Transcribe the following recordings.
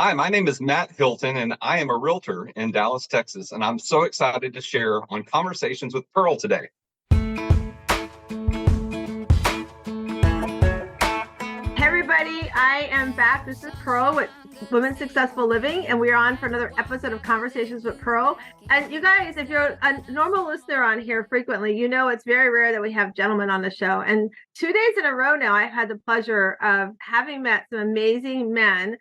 Hi, my name is Matt Hilton, and I am a realtor in Dallas, Texas. And I'm so excited to share on Conversations with Pearl today. Hey everybody, I am back. This is Pearl with Women Successful Living, and we're on for another episode of Conversations with Pearl. And you guys, if you're a normal listener on here frequently, you know it's very rare that we have gentlemen on the show. And 2 days in a row now, I've had the pleasure of having met some amazing men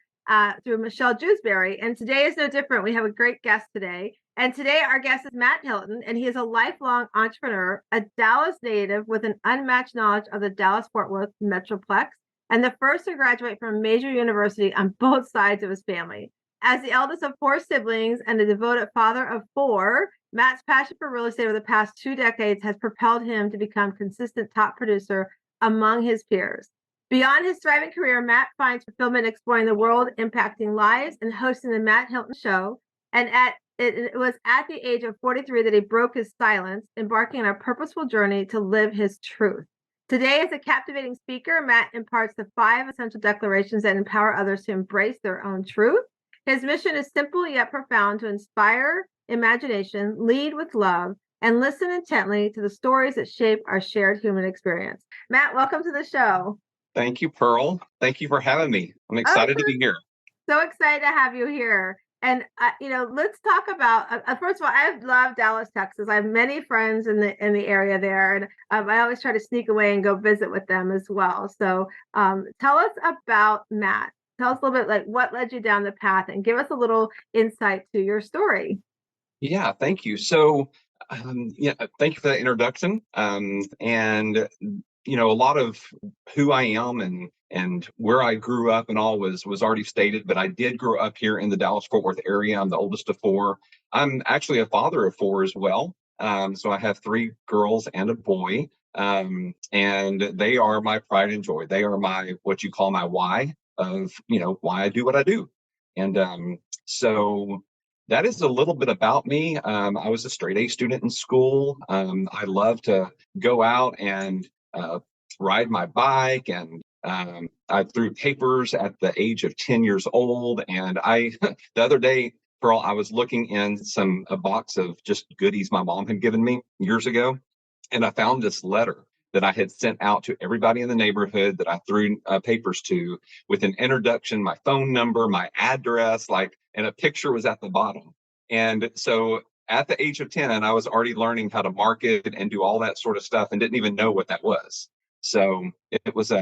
through Michelle Jewsbury. And today is no different. We have a great guest today. And today our guest is Matt Hilton, and he is a lifelong entrepreneur, a Dallas native with an unmatched knowledge of the Dallas-Fort Worth Metroplex, and the first to graduate from a major university on both sides of his family. As the eldest of 4 siblings and a devoted father of 4, Matt's passion for real estate over the past 2 decades has propelled him to become consistent top producer among his peers. Beyond his thriving career, Matt finds fulfillment exploring the world, impacting lives, and hosting the Matt Hilton Show. And it was at the age of 43 that he broke his silence, embarking on a purposeful journey to live his truth. Today, as a captivating speaker, Matt imparts the 5 essential declarations that empower others to embrace their own truth. His mission is simple yet profound: to inspire imagination, lead with love, and listen intently to the stories that shape our shared human experience. Matt, welcome to the show. Thank you, Pearl. Thank you for having me. I'm excited to be here. So excited to have you here. And let's talk about. First of all, I love Dallas, Texas. I have many friends in the area there, and I always try to sneak away and go visit with them as well. So, tell us about Matt. Tell us a little bit, like, what led you down the path, and give us a little insight to your story. Yeah, thank you. So, thank you for that introduction. And a lot of who I am and where I grew up and all was already stated, but I did grow up here in the Dallas-Fort Worth area. I'm the oldest of 4. I'm actually a father of 4 as well. So I have 3 girls and a boy, and they are my pride and joy. They are my, what you call my why of, why I do what I do. And so that is a little bit about me. I was a straight A student in school. I love to go out and ride my bike, and I threw papers at the age of 10 years old. And the other day, Pearl, I was looking in a box of just goodies my mom had given me years ago, and I found this letter that I had sent out to everybody in the neighborhood that I threw papers to, with an introduction, my phone number, my address, and a picture was at the bottom. And so at the age of 10, and I was already learning how to market and do all that sort of stuff, and didn't even know what that was. So it was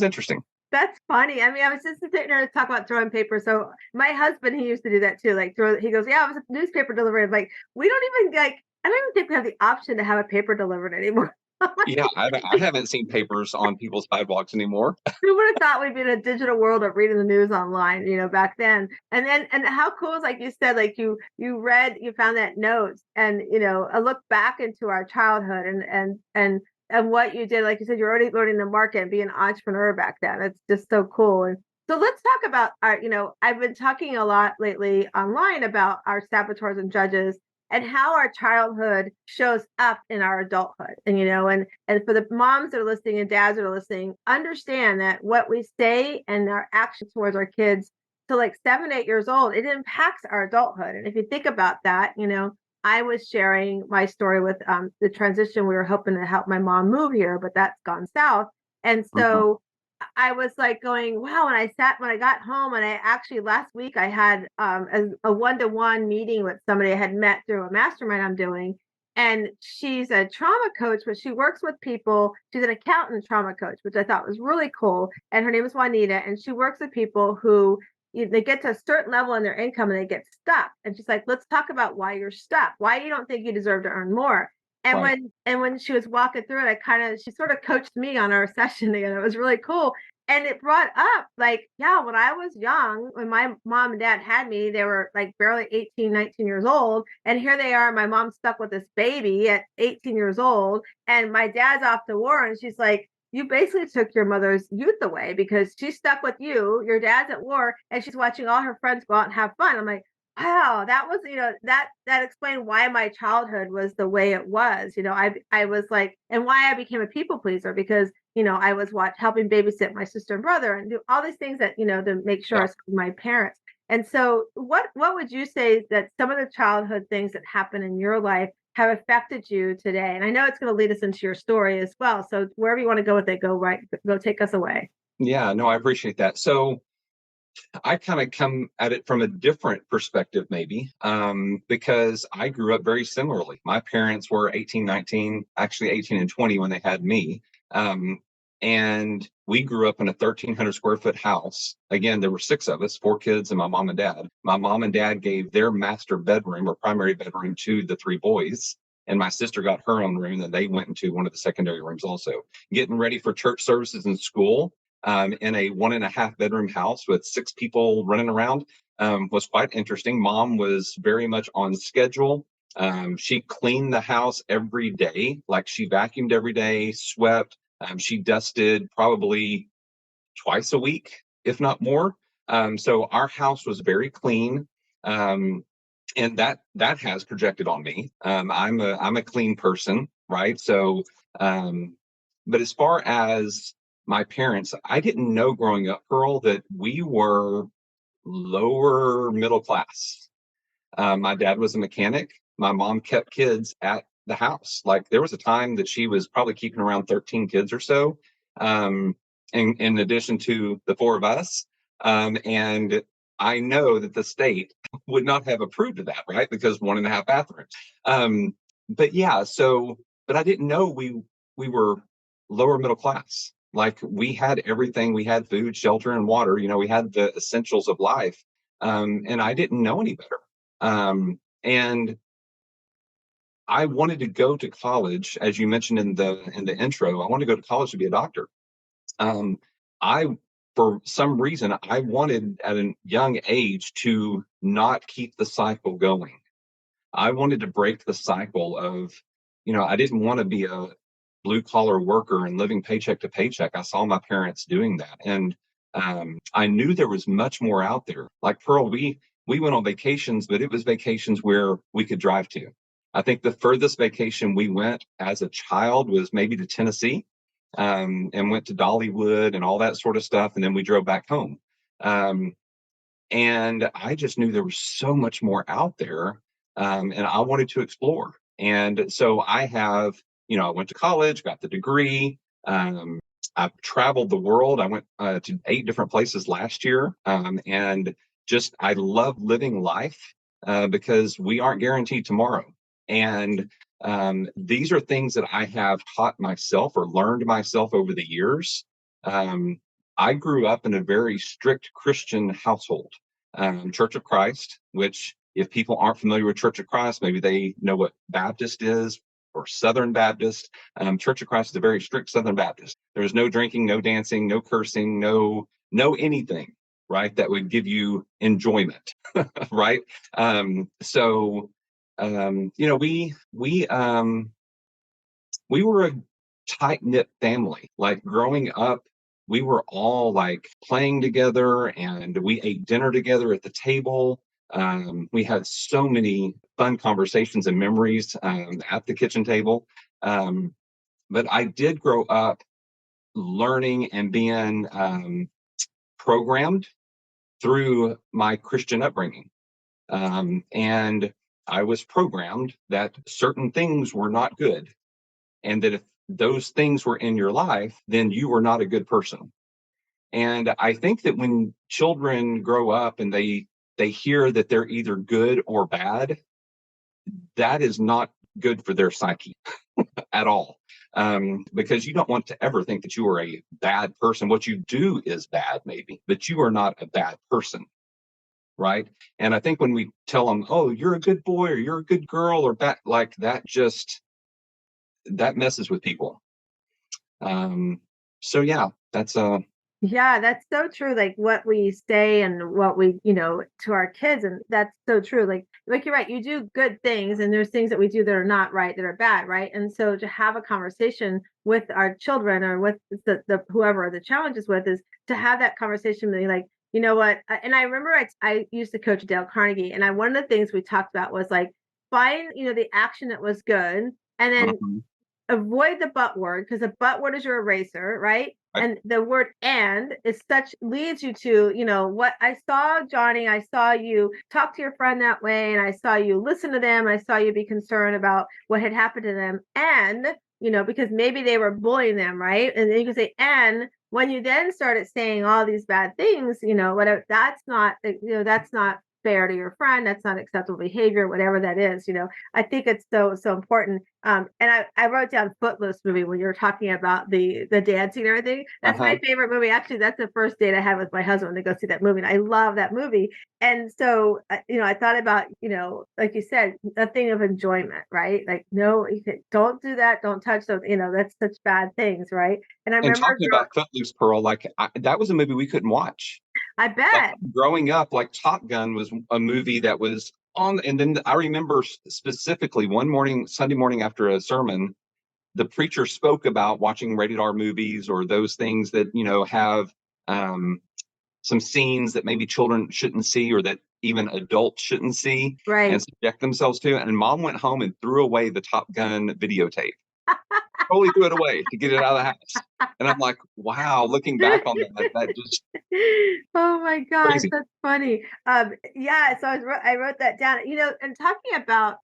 interesting. That's funny. I mean, I was just sitting there to talk about throwing paper. So my husband, he used to do that too. He goes, yeah, I was a newspaper delivery. I'm like, we don't even I don't even think we have the option to have a paper delivered anymore. Yeah, I haven't seen papers on people's sidewalks anymore. Who would have thought we'd be in a digital world of reading the news online, back then? And how cool is, like you said, like you found that notes, and a look back into our childhood and what you did. Like you said, you're already learning the market and being an entrepreneur back then. It's just so cool. And so let's talk about I've been talking a lot lately online about our saboteurs and judges, and how our childhood shows up in our adulthood. And for the moms that are listening and dads that are listening, understand that what we say and our actions towards our kids to like 7, 8 years old, it impacts our adulthood. And if you think about that, I was sharing my story with the transition. We were hoping to help my mom move here, but that's gone south. And so I was like going, wow. When I got home, and I actually last week I had a one-to-one meeting with somebody I had met through a mastermind I'm doing. And she's a trauma coach, but she works with people. She's an accountant trauma coach, which I thought was really cool. And her name is Juanita. And she works with people who they get to a certain level in their income and they get stuck. And she's like, let's talk about why you're stuck, why you don't think you deserve to earn more. And Right. when she was walking through it, she sort of coached me on our session together. It was really cool. And it brought up, like, yeah, when I was young, when my mom and dad had me, they were like barely 18, 19 years old. And here they are, my mom's stuck with this baby at 18 years old. And my dad's off to war. And she's like, you basically took your mother's youth away, because she's stuck with you. Your dad's at war, and she's watching all her friends go out and have fun. I'm like, wow, that was, that explained why my childhood was the way it was. I was like, and why I became a people pleaser, because, I was helping babysit my sister and brother and do all these things that, to make sure I Yeah. served my parents. And so what would you say that some of the childhood things that happen in your life have affected you today? And I know it's going to lead us into your story as well. So wherever you want to go with it, go take us away. Yeah, no, I appreciate that. So I kind of come at it from a different perspective, maybe, because I grew up very similarly. My parents were 18, 19, actually 18 and 20 when they had me. Um, and we grew up in a 1,300 square foot house. Again, there were six of us, four kids and my mom and dad. My mom and dad gave their master bedroom or primary bedroom to the three boys. And my sister got her own room, and they went into one of the secondary rooms also. Getting ready for church services in school, in a 1.5 bedroom house with six people running around, was quite interesting. Mom was very much on schedule. She cleaned the house every day, like she vacuumed every day, swept. She dusted probably twice a week, if not more. So our house was very clean. And that has projected on me. I'm a clean person, right? So, but as far as my parents, I didn't know growing up, Pearl, that we were lower middle class. My dad was a mechanic. My mom kept kids at the house. Like there was a time that she was probably keeping around 13 kids or so, in addition to the four of us. And I know that the state would not have approved of that, right? Because 1.5 bathrooms. But yeah, so, but I didn't know we were lower middle class. Like we had everything. We had food, shelter, and water. We had the essentials of life. And I didn't know any better. And I wanted to go to college, as you mentioned in the intro. I wanted to go to college to be a doctor. Um, I, for some reason, I wanted at a young age to not keep the cycle going. I wanted to break the cycle of, I didn't want to be a blue collar worker and living paycheck to paycheck. I saw my parents doing that, and I knew there was much more out there. Like Pearl, we went on vacations, but it was vacations where we could drive to. I think the furthest vacation we went as a child was maybe to Tennessee, and went to Dollywood and all that sort of stuff, and then we drove back home. Um, and I just knew there was so much more out there, and I wanted to explore. And so I went to college, got the degree. I've traveled the world. I went to 8 different places last year, and just I love living life, because we aren't guaranteed tomorrow. And these are things that I have taught myself or learned myself over the years. Um, I grew up in a very strict Christian household, Church of Christ, which, if people aren't familiar with Church of Christ, maybe they know what Baptist is or Southern Baptist. Church of Christ is a very strict Southern Baptist. There's no drinking, no dancing, no cursing, no anything, right? That would give you enjoyment, right? So, we were a tight knit family. Like growing up, we were all like playing together, and we ate dinner together at the table. We had so many fun conversations and memories, at the kitchen table. Um, but I did grow up learning and being, programmed through my Christian upbringing. And I was programmed that certain things were not good, and that if those things were in your life, then you were not a good person. And I think that when children grow up and they hear that they're either good or bad, that is not good for their psyche at all. Because you don't want to ever think that you are a bad person. What you do is bad, maybe, but you are not a bad person, right? And I think when we tell them, "Oh, you're a good boy," or "You're a good girl," or like that, just that messes with people. So yeah, that's Yeah, that's so true. Like what we say and what we, to our kids, and that's so true. Like you're right. You do good things, and there's things that we do that are not right, that are bad, right? And so to have a conversation with our children or with the whoever the challenge is with is to have that conversation. Being like, you know what? And I remember I used to coach Dale Carnegie, and one of the things we talked about was like find the action that was good, and then mhm, avoid the but word, because the but word is your eraser, right? Right. And the word and is such leads you to, what I saw, Johnny, I saw you talk to your friend that way, and I saw you listen to them. I saw you be concerned about what had happened to them. And, because maybe they were bullying them, right? And then you can say, and when you then started saying all these bad things, whatever, that's not fair to your friend. That's not acceptable behavior, whatever that is. I think it's so important. And I wrote down Footloose movie when you were talking about the dancing and everything. That's Uh-huh. my favorite movie. Actually, that's the first date I had with my husband to go see that movie. And I love that movie. And so, I thought about, like you said, a thing of enjoyment, right? Like, no, don't do that. Don't touch those. That's such bad things, right? And I And remember, talking about Footloose, Pearl, like that was a movie we couldn't watch. I Like bet, growing up, like Top Gun was a movie that was on. And then I remember specifically one morning, Sunday morning after a sermon, the preacher spoke about watching rated R movies or those things that, have um, some scenes that maybe children shouldn't see or that even adults shouldn't see and right. subject themselves to. And mom went home and threw away the Top Gun videotape, totally threw it away to get it out of the house. And I'm like, wow, looking back on that just Oh my gosh, crazy. that's funny. Yeah, so I wrote that down. And talking about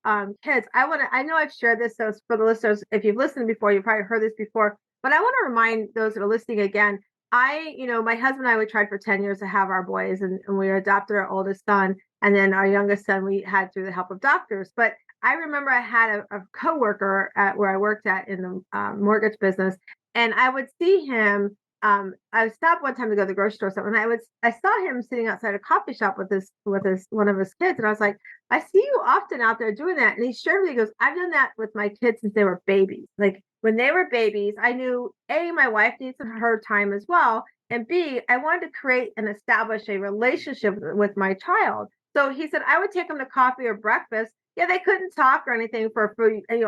kids, I know I've shared this, so for the listeners, if you've listened before, you've probably heard this before, but I want to remind those that are listening again. My husband and I, we tried for 10 years to have our boys, and we adopted our oldest son, and then our youngest son we had through the help of doctors. But I remember I had a coworker at where I worked at in the mortgage business, and I would see him. I stopped one time to go to the grocery store or something. And I saw him sitting outside a coffee shop with his one of his kids, and I was like, I see you often out there doing that. And he shared with me, he goes, I've done that with my kids since they were babies. Like when they were babies, I knew A, my wife needs her time as well, and B, I wanted to create and establish a relationship with my child. So he said I would take them to coffee or breakfast. Yeah, they couldn't talk or anything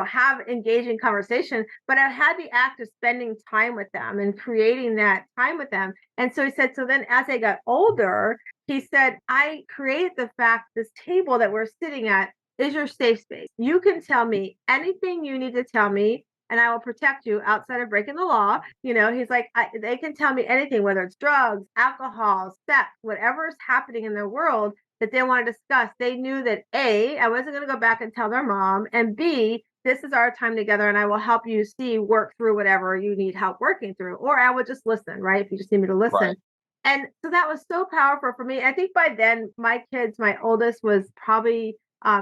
have engaging conversation, but I had the act of spending time with them and creating that time with them. And so he said, so then as I got older, he said, I created the fact this table that we're sitting at is your safe space. You can tell me anything you need to tell me, and I will protect you outside of breaking the law. He's like, they can tell me anything, whether it's drugs, alcohol, sex, whatever is happening in their world that they want to discuss. They knew that A, I wasn't going to go back and tell their mom, and B, this is our time together, and I will help you work through whatever you need help working through, or I will just listen, right? If you just need me to listen. Right. And so that was so powerful for me. I think by then, my oldest was probably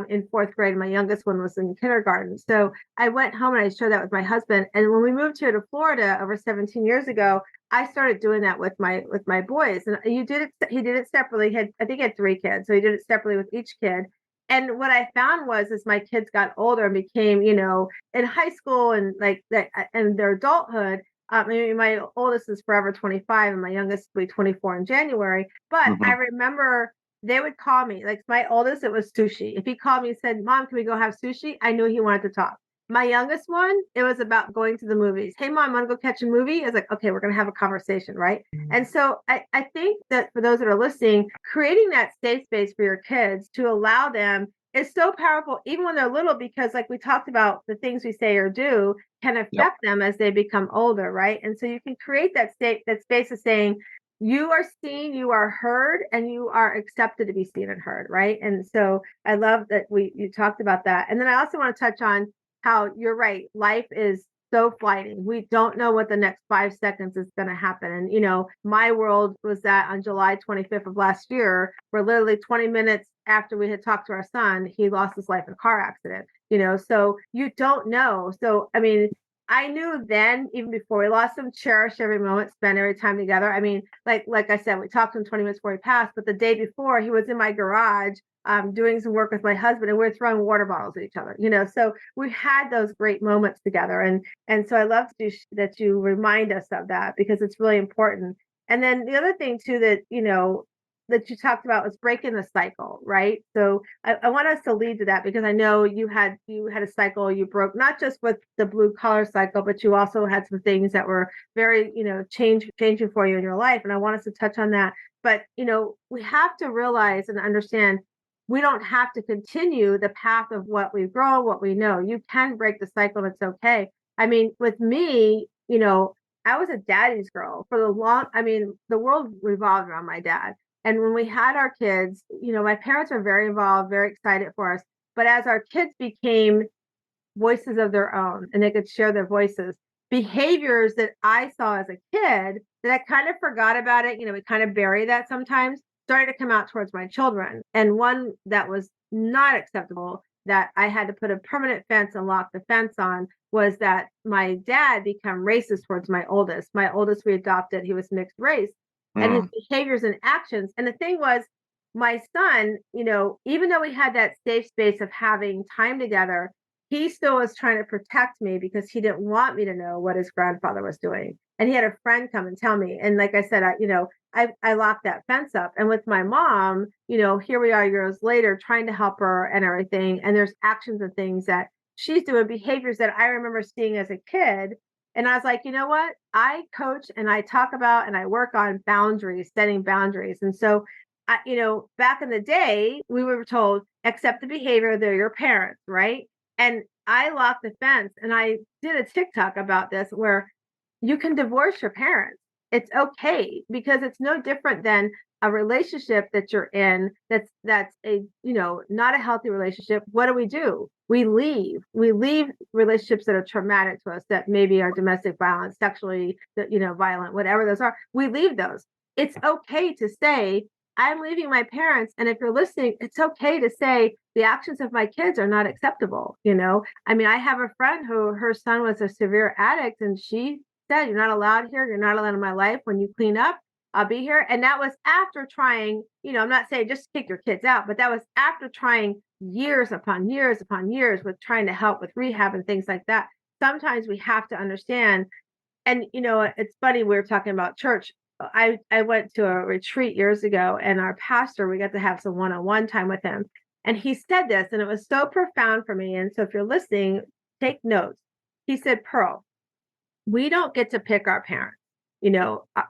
in fourth grade. My youngest one was in kindergarten. So I went home and I shared that with my husband. And when we moved here to Florida over 17 years ago, I started doing that with my boys. And he did it separately. I think he had three kids, so he did it separately with each kid. And what I found was as my kids got older and became, in high school and like that and their adulthood, my oldest is forever 25 and my youngest will be 24 in January. But I Hmm. remember they would call me. Like my oldest, it was sushi. If he called me and said, Mom, can we go have sushi? I knew he wanted to talk. My youngest one, it was about going to the movies. Hey, Mom, want to go catch a movie? I was like, okay, we're going to have a conversation, right? And so I think that for those that are listening, creating that safe space for your kids to allow them is so powerful, even when they're little, because like we talked about, the things we say or do can Yep. affect them as they become older, right? And so you can create that space of saying, you are seen, you are heard, and you are accepted to be seen and heard, right? And so I love that you talked about that. And then I also want to touch on how you're right. Life is so fleeting. We don't know what the next 5 seconds is going to happen. And, my world was that on July 25th of last year, where literally 20 minutes after we had talked to our son, he lost his life in a car accident, so you don't know. So, I mean, I knew then, even before we lost him, cherish every moment, spend every time together. I mean, like I said, we talked to him 20 minutes before he passed, but the day before he was in my garage doing some work with my husband, and we're throwing water bottles at each other, so we had those great moments together. And so I love that you remind us of that, because it's really important. And then the other thing too that you talked about was breaking the cycle, right? So I want us to lead to that, because I know you had a cycle you broke, not just with the blue collar cycle, but you also had some things that were very, changing for you in your life. And I want us to touch on that. But we have to realize and understand we don't have to continue the path of what we've grown, what we know. You can break the cycle and it's okay. I mean, with me, I was a daddy's girl for the world revolved around my dad. And when we had our kids, my parents were very involved, very excited for us. But as our kids became voices of their own and they could share their voices, behaviors that I saw as a kid that I kind of forgot about it, we kind of bury that sometimes, started to come out towards my children. And one that was not acceptable that I had to put a permanent fence and lock the fence on was that my dad became racist towards my oldest. My oldest we adopted, he was mixed race, and his behaviors and actions. And the thing was, my son, even though we had that safe space of having time together, he still was trying to protect me because he didn't want me to know what his grandfather was doing. And he had a friend come and tell me. And like I said, I locked that fence up. And with my mom, here we are years later trying to help her and everything. And there's actions and things that she's doing, behaviors that I remember seeing as a kid. And I was like, you know what? I coach and I talk about and I work on boundaries, setting boundaries. And so, back in the day, we were told, accept the behavior, they're your parents, right? And I locked the fence and I did a TikTok about this where you can divorce your parents. It's okay because it's no different than a relationship that you're in that's a not a healthy relationship. What do? We leave. We leave relationships that are traumatic to us, that maybe are domestic violence, sexually violent, whatever those are. We leave those. It's okay to say, I'm leaving my parents. And if you're listening, it's okay to say the actions of my kids are not acceptable. I have a friend who her son was a severe addict, and she said, you're not allowed here. You're not allowed in my life. When you clean up, I'll be here. And that was after trying, I'm not saying just kick your kids out, but that was after trying years upon years upon years with trying to help with rehab and things like that. Sometimes we have to understand. And, it's funny, we were talking about church. I went to a retreat years ago, and our pastor, we got to have some one-on-one time with him. And he said this, and it was so profound for me. And so if you're listening, take notes. He said, Pearl, we don't get to pick our parents.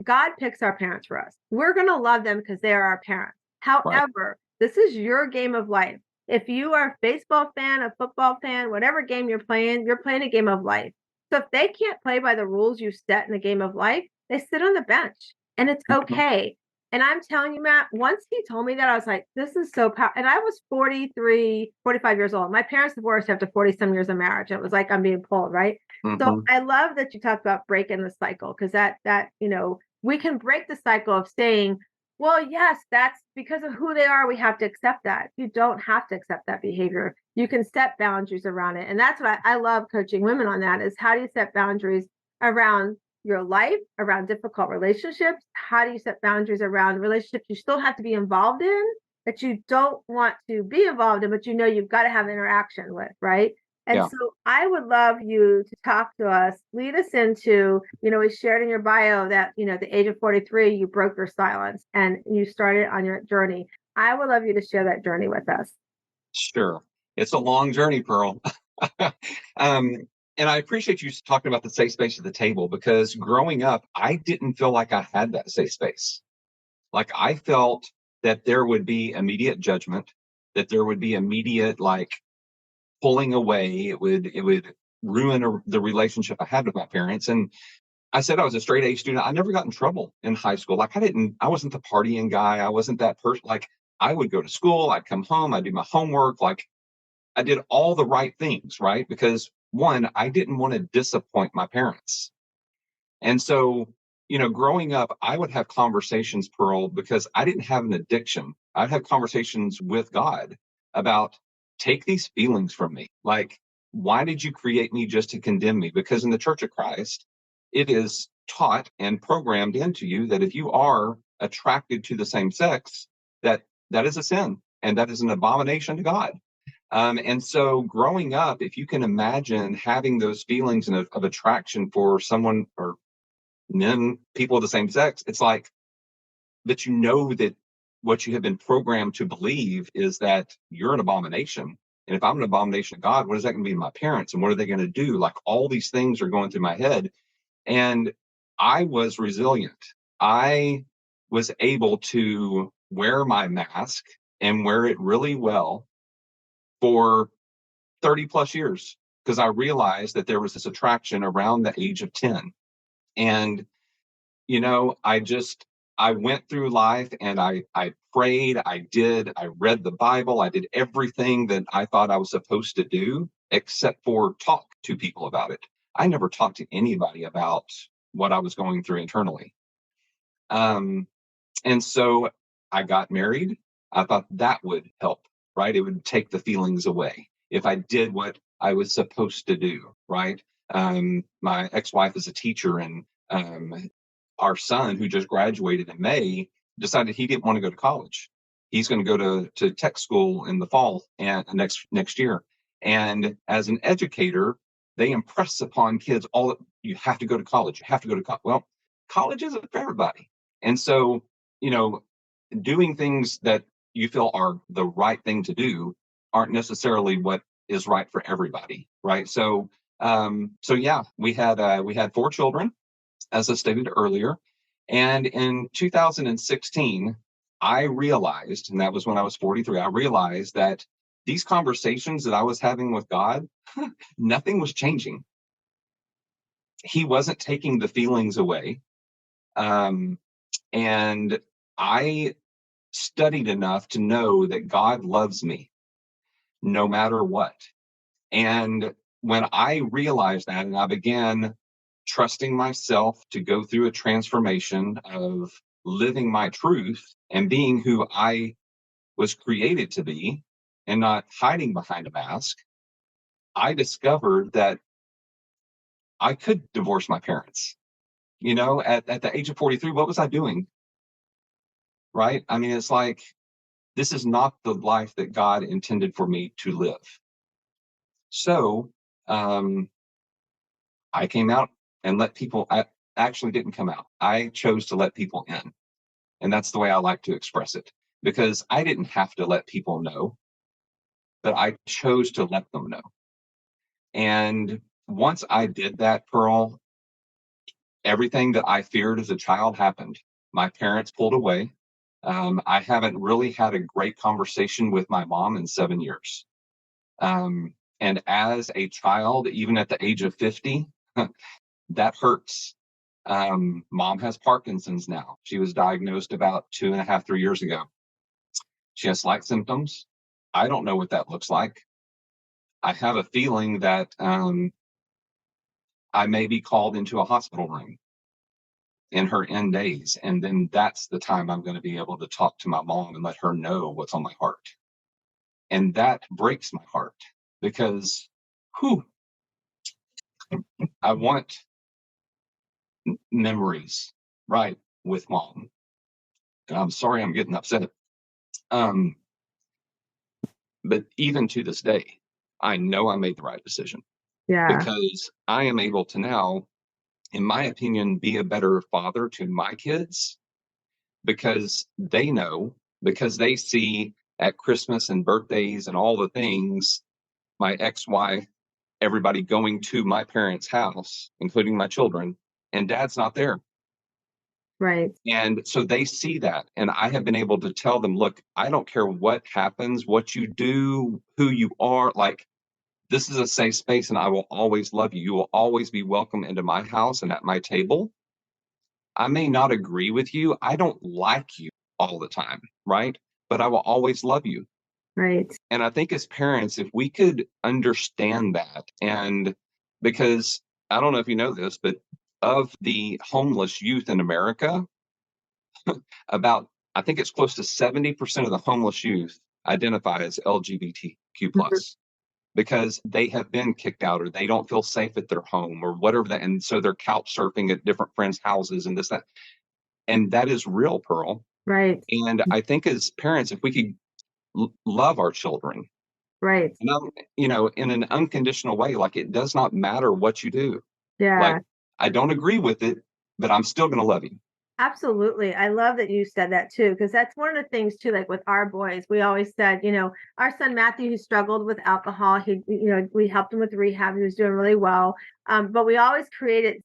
God picks our parents for us. We're going to love them because they are our parents. However, this is your game of life. If you are a baseball fan, a football fan, whatever game you're playing a game of life. So if they can't play by the rules you set in the game of life, they sit on the bench and it's okay. And I'm telling you, Matt, once he told me that, I was like, this is so powerful. And I was 43, 45 years old. My parents divorced after 40 some years of marriage. It was like I'm being pulled, right? So I love that you talked about breaking the cycle, because that we can break the cycle of saying, well, yes, that's because of who they are. We have to accept that. You don't have to accept that behavior. You can set boundaries around it. And that's what I love coaching women on, that is, how do you set boundaries around your life, around difficult relationships? How do you set boundaries around relationships you still have to be involved in, that you don't want to be involved in, but you've got to have interaction with, right? And so I would love you to talk to us, lead us into, we shared in your bio that, at the age of 43, you broke your silence and you started on your journey. I would love you to share that journey with us. Sure. It's a long journey, Pearl. And I appreciate you talking about the safe space at the table, because growing up, I didn't feel like I had that safe space. Like, I felt that there would be immediate judgment, that there would be immediate, pulling away. It would ruin the relationship I had with my parents. And I said I was a straight A student. I never got in trouble in high school. I wasn't the partying guy. I wasn't that person. I would go to school, I'd come home, I'd do my homework. I did all the right things, right? Because one, I didn't want to disappoint my parents. And so, growing up, I would have conversations, Pearl, because I didn't have an addiction. I'd have conversations with God about, take these feelings from me. Why did you create me just to condemn me? Because in the Church of Christ, it is taught and programmed into you that if you are attracted to the same sex, that is a sin and that is an abomination to God. And so growing up, if you can imagine having those feelings of attraction for someone, or men, people of the same sex, it's like that, that what you have been programmed to believe is that you're an abomination. And if I'm an abomination to God, what is that going to be to my parents? And what are they going to do? All these things are going through my head. And I was resilient. I was able to wear my mask and wear it really well for 30 plus years, because I realized that there was this attraction around the age of 10. And, I went through life and I prayed, I read the Bible, I did everything that I thought I was supposed to do, except for talk to people about it. I never talked to anybody about what I was going through internally. Um, and so I got married. I thought that would help, right? It would take the feelings away if I did what I was supposed to do, right? My ex-wife is a teacher, and our son, who just graduated in May, decided he didn't want to go to college. He's going to go to tech school in the fall and next year. And as an educator, they impress upon kids all, you have to go to college. You have to go to college. Well, college isn't for everybody. And so, you know, doing things that you feel are the right thing to do aren't necessarily what is right for everybody, right? So yeah, we had 4 children, as I stated earlier. And in 2016, I realized, and that was when I was 43, I realized that these conversations that I was having with God, nothing was changing. He wasn't taking the feelings away. Um, and I studied enough to know that God loves me no matter what. And when I realized that, and I began trusting myself to go through a transformation of living my truth and being who I was created to be and not hiding behind a mask, I discovered that I could divorce my parents. At the age of 43, what was I doing? Right? I mean, it's like, this is not the life that God intended for me to live. So um, I came out and let people, I actually didn't come out. I chose to let people in. And that's the way I like to express it, because I didn't have to let people know, but I chose to let them know. And once I did that, Pearl, everything that I feared as a child happened. My parents pulled away. I haven't really had a great conversation with my mom in 7 years. And as a child, even at the age of 50, that hurts. Mom has Parkinson's now. She was diagnosed about 2.5, 3 years ago. She has slight symptoms. I don't know what that looks like. I have a feeling that I may be called into a hospital room in her end days. And then that's the time I'm going to be able to talk to my mom and let her know what's on my heart. And that breaks my heart because, whew, I want memories, right, with mom. And I'm sorry I'm getting upset. Um, but even to this day, I know I made the right decision Yeah. because I am able to now, in my opinion, be a better father to my kids because they know, because they see at Christmas and birthdays and all the things, my ex-wife, everybody going to my parents' house, including my children, and dad's not there. Right. And so they see that. And I have been able to tell them, look, I don't care what happens, what you do, who you are, like, this is a safe space and I will always love you. You will always be welcome into my house and at my table. I may not agree with you. I don't like you all the time, right? But I will always love you. Right. And I think as parents, if we could understand that, and because I don't know if you know this, but of the homeless youth in America, about, I think it's close to 70% of the homeless youth identify as LGBTQ Mhm. plus because they have been kicked out or they don't feel safe at their home or whatever that. And so they're couch surfing at different friends' houses and this, that. And that is real, Pearl. Right. And I think as parents, if we could love our children, Right. in an unconditional way, like it does not matter what you do. Yeah. Like, I don't agree with it, but I'm still going to love you. Absolutely. I love that you said that too, because that's one of the things too, like with our boys, we always said, our son Matthew, who struggled with alcohol, we helped him with rehab. He was doing really well. But we always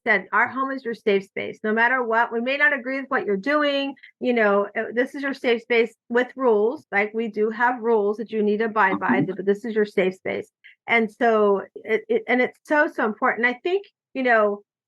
said, our home is your safe space. No matter what, we may not agree with what you're doing. This is your safe space with rules. Like we do have rules that you need to abide by, Mhm. but this is your safe space. And so and it's so, so important. I think,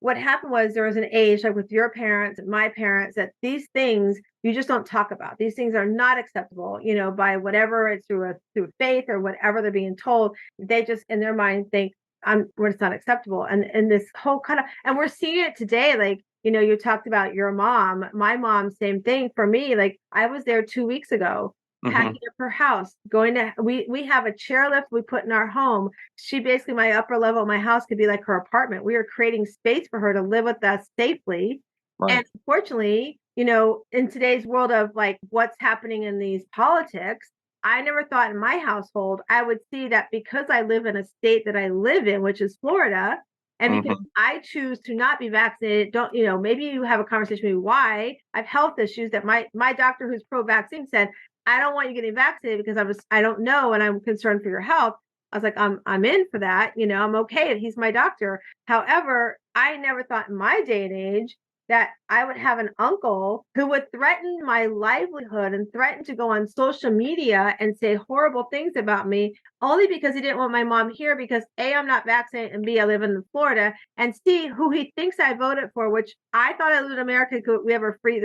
what happened was there was an age, like with your parents and my parents, that these things you just don't talk about. These things are not acceptable, by whatever it's through faith or whatever they're being told. They just in their mind think it's not acceptable. And this whole kind of, and we're seeing it today. Like, you talked about your mom, my mom, same thing for me. Like I was there 2 weeks ago, packing up her house, we have a chairlift we put in our home. She basically, my upper level of my house could be like her apartment. We are creating space for her to live with us safely. Right. And unfortunately, in today's world of like what's happening in these politics, I never thought in my household I would see that because I live in a state that I live in, which is Florida, and because I choose to not be vaccinated, maybe you have a conversation with me why I have health issues that my doctor who's pro-vaccine said, I don't want you getting vaccinated because I don't know and I'm concerned for your health. I was like, I'm in for that. I'm okay. He's my doctor. However, I never thought in my day and age that I would have an uncle who would threaten my livelihood and threaten to go on social media and say horrible things about me only because he didn't want my mom here because A, I'm not vaccinated, and B, I live in Florida, and C, who he thinks I voted for, which I thought I lived in America, could we ever free.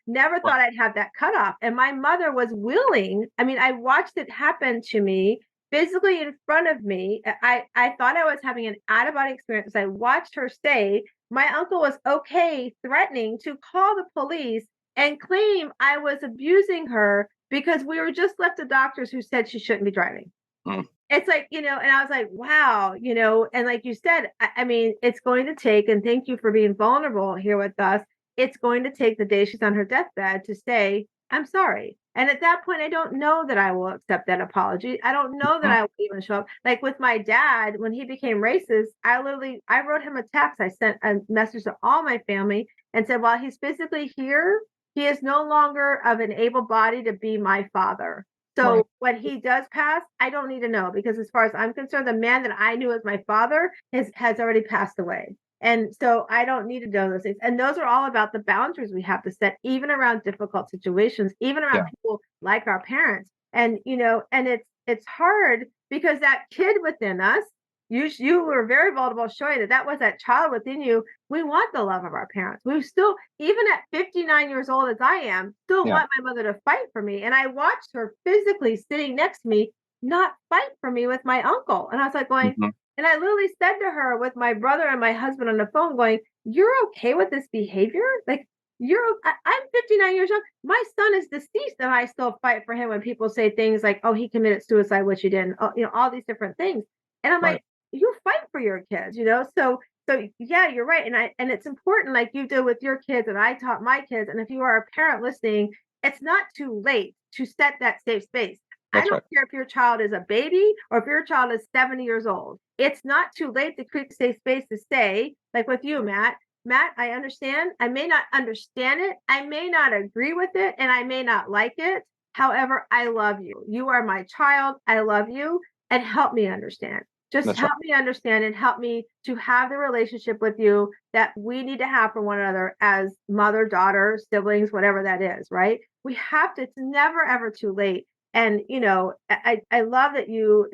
Never thought I'd have that cutoff. And my mother was willing. I mean, I watched it happen to me physically in front of me. I thought I was having an out-of-body experience. I watched her say, my uncle was okay threatening to call the police and claim I was abusing her because we were just left to doctors who said she shouldn't be driving. It's like, and I was like, wow, and like you said, I mean, it's going to take, and thank you for being vulnerable here with us. It's going to take the day she's on her deathbed to say, I'm sorry. And at that point, I don't know that I will accept that apology. I don't know that I will even show up. Like with my dad, when he became racist, I wrote him a text. I sent a message to all my family and said, while he's physically here, he is no longer of an able body to be my father. So when he does pass, I don't need to know because as far as I'm concerned, the man that I knew as my father has already passed away. And so I don't need to know those things. And those are all about the boundaries we have to set, even around difficult situations, even around people like our parents. And, and it's hard because that kid within us, you were very vulnerable showing that was that child within you. We want the love of our parents. We still, even at 59 years old as I am, still want my mother to fight for me. And I watched her physically sitting next to me, not fight for me with my uncle. And I was like going, and I literally said to her with my brother and my husband on the phone going, you're okay with this behavior? Like I'm 59 years young. My son is deceased and I still fight for him when people say things like, oh, he committed suicide, which he didn't, all these different things. And I'm like, you fight for your kids, So yeah, you're right. And it's important, like you did with your kids and I taught my kids. And if you are a parent listening, it's not too late to set that safe space. I don't care if your child is a baby or if your child is 70 years old. It's not too late to create a safe space to say, like with you, Matt. Matt, I understand. I may not understand it. I may not agree with it and I may not like it. However, I love you. You are my child. I love you and help me understand. Just help me understand and help me to have the relationship with you that we need to have for one another as mother, daughter, siblings, whatever that is, right? We have to, it's never, ever too late. And, I love that you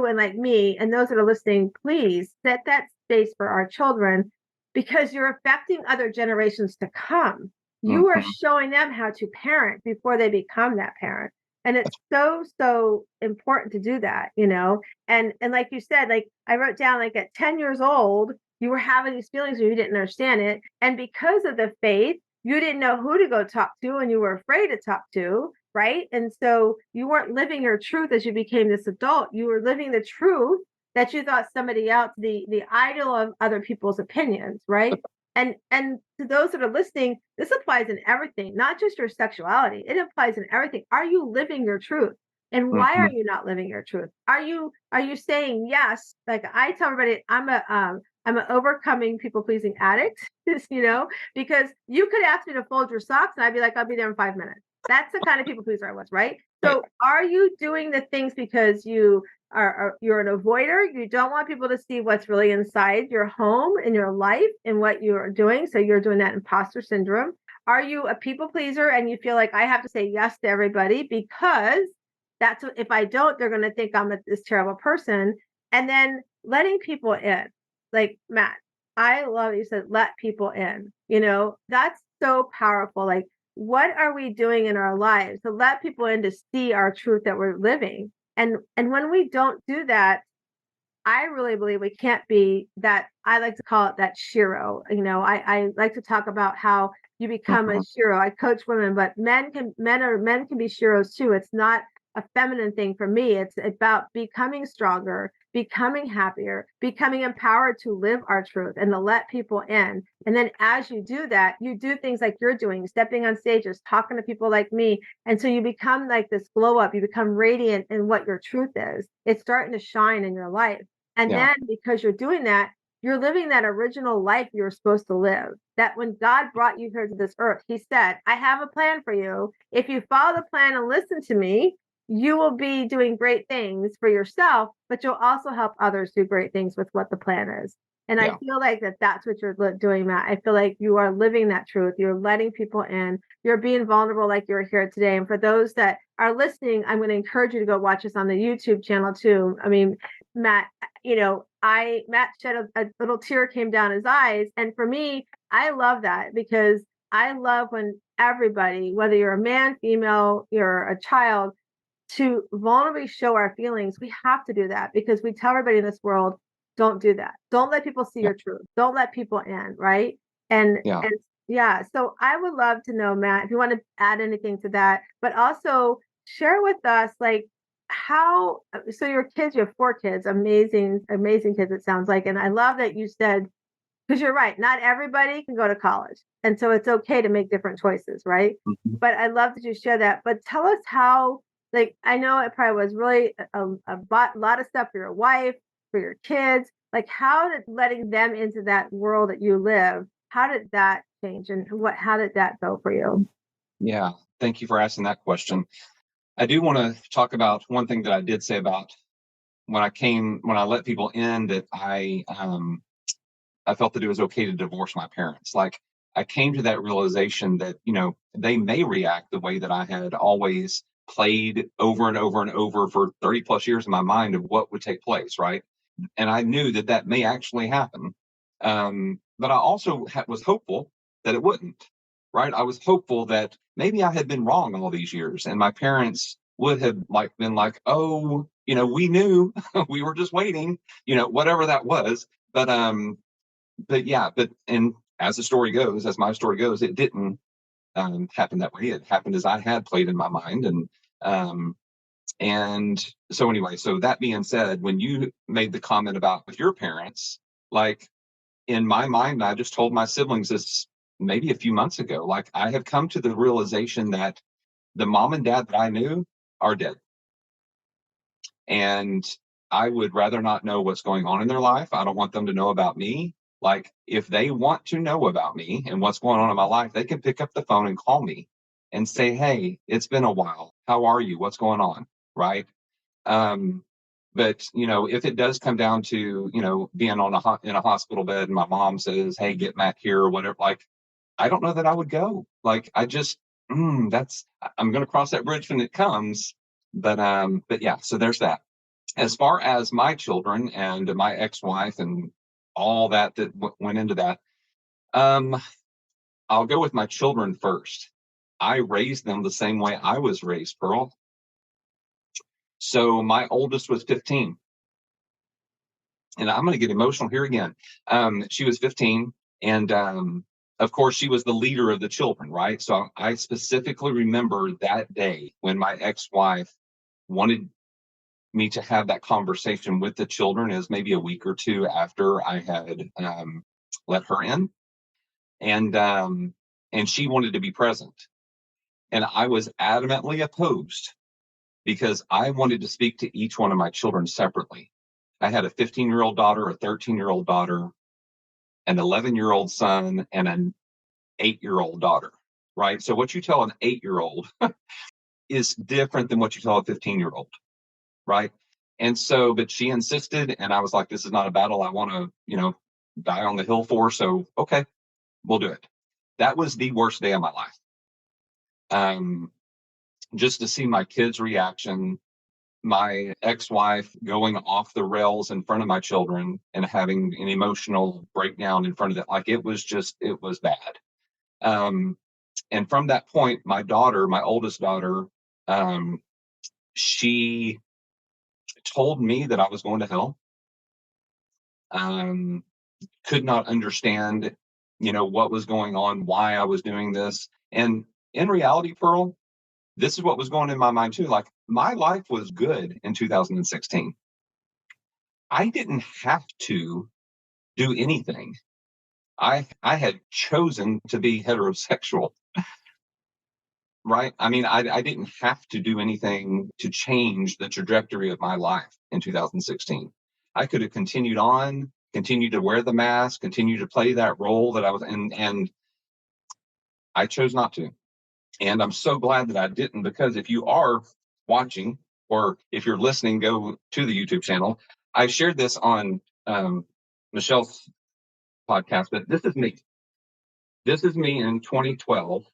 and like me and those that are listening, please set that space for our children because you're affecting other generations to come. You are showing them how to parent before they become that parent. And it's so important to do that, and like you said, like I wrote down, like at 10 years old, you were having these feelings and you didn't understand it. And because of the faith, you didn't know who to go talk to and you were afraid to talk to. Right. And so you weren't living your truth as you became this adult. You were living the truth that you thought somebody else, the idol of other people's opinions. Right. And to those that are listening, this applies in everything, not just your sexuality. It applies in everything. Are you living your truth? And why are you not living your truth? Are you saying yes? Like I tell everybody, I'm an overcoming people pleasing addict, because you could ask me to fold your socks and I'd be like, I'll be there in 5 minutes. That's the kind of people pleaser I was, right? So are you doing the things because you're an avoider? You don't want people to see what's really inside your home and your life and what you are doing. So you're doing that imposter syndrome. Are you a people pleaser and you feel like I have to say yes to everybody because that's what, if I don't, they're going to think I'm this terrible person. And then letting people in, like Matt, I love you said let people in. That's so powerful. Like, what are we doing in our lives to let people in to see our truth that we're living? And when we don't do that, I really believe we can't be that. I like to call it that shiro. I like to talk about how you become a Mhm. shiro. I coach women, but men can be shiros too. It's not a feminine thing for me. It's about becoming stronger, becoming happier, becoming empowered to live our truth and to let people in. And then as you do that, you do things like you're doing, stepping on stages, talking to people like me, and so you become like this glow up, you become radiant in what your truth is. It's starting to shine in your life. And Yeah. then because you're doing that, you're living that original life you were supposed to live. That when God brought you here to this earth, He said, I have a plan for you. If you follow the plan and listen to me, you will be doing great things for yourself, but you'll also help others do great things with what the plan is. And I Yeah. feel like that's what you're doing, Matt. I feel like you are living that truth. You're letting people in. You're being vulnerable like you're here today. And for those that are listening, I'm going to encourage you to go watch us on the YouTube channel too. I mean, Matt, Matt shed a little tear came down his eyes. And for me, I love that because I love when everybody, whether you're a man, female, you're a child, to vulnerably show our feelings. We have to do that because we tell everybody in this world, don't do that. Don't let people see Yeah. your truth. Don't let people in, right? And Yeah. and yeah, so I would love to know, Matt, if you want to add anything to that, but also share with us like how so your kids, you have 4 kids, amazing, amazing kids, it sounds like. And I love that you said, because you're right, not everybody can go to college. And so it's okay to make different choices, right? Mhm. But I love that you share that. But tell us how, like, I know it probably was really a lot of stuff for your wife, for your kids. Like, how did letting them into that world that you live, how did that change? And how did that go for you? Yeah. Thank you for asking that question. I do want to talk about one thing that I did say about when I let people in, that I felt that it was okay to divorce my parents. Like, I came to that realization that, they may react the way that I had always played over and over and over for 30 plus years in my mind of what would take place, right? And I knew that that may actually happen. But I also was hopeful that it wouldn't, right? I was hopeful that maybe I had been wrong all these years, and my parents would have like been like, "Oh, we knew, we were just waiting," whatever that was. But yeah, and as the story goes, as my story goes, it didn't happen that way. It happened as I had played in my mind, um, and so anyway. So that being said, when you made the comment about with your parents, like in my mind, I just told my siblings this maybe a few months ago. Like, I have come to the realization that the mom and dad that I knew are dead, and I would rather not know what's going on in their life. I don't want them to know about me. Like, if they want to know about me and what's going on in my life, they can pick up the phone and call me and say, "Hey, it's been a while. How are you? What's going on?" Right? Um, but if it does come down to being on in a hospital bed, and my mom says, "Hey, get Matt here," or whatever, like, I don't know that I would go. Like, I just that's I'm going to cross that bridge when it comes. But yeah, so there's that. As far as my children and my ex-wife and all that went into that, um, I'll go with my children first. I raised them the same way I was raised, Pearl. So my oldest was 15, and I'm going to get emotional here again. She was 15, and of course, she was the leader of the children, right? So I specifically remember that day when my ex-wife wanted me to have that conversation with the children, as maybe a week or two after I had let her in, and she wanted to be present, and I was adamantly opposed because I wanted to speak to each one of my children separately. I had a 15-year-old daughter, a 13-year-old daughter, an 11-year-old son, and an 8-year-old daughter. Right. So what you tell an 8-year-old is different than what you tell a 15-year-old. Right. And so, but she insisted, and I was like, this is not a battle I want to, die on the hill for. So, okay, we'll do it. That was the worst day of my life. Um, just to see my kids' reaction. my ex-wife going off the rails in front of my children and having an emotional breakdown in front of them. Like it was bad. And from that point, my daughter, my oldest daughter, she told me that I was going to hell. Could not understand, what was going on, why I was doing this. And in reality, Pearl, this is what was going in my mind too. Like my life was good in 2016. I didn't have to do anything. I had chosen to be heterosexual, right? I mean, I didn't have to do anything to change the trajectory of my life in 2016. I could have continued on, continued to wear the mask, continue to play that role that I was in, and I chose not to. And I'm so glad that I didn't, because if you are watching or if you're listening, go to the YouTube channel. I shared this on Michelle's podcast, but this is me. This is me in 2012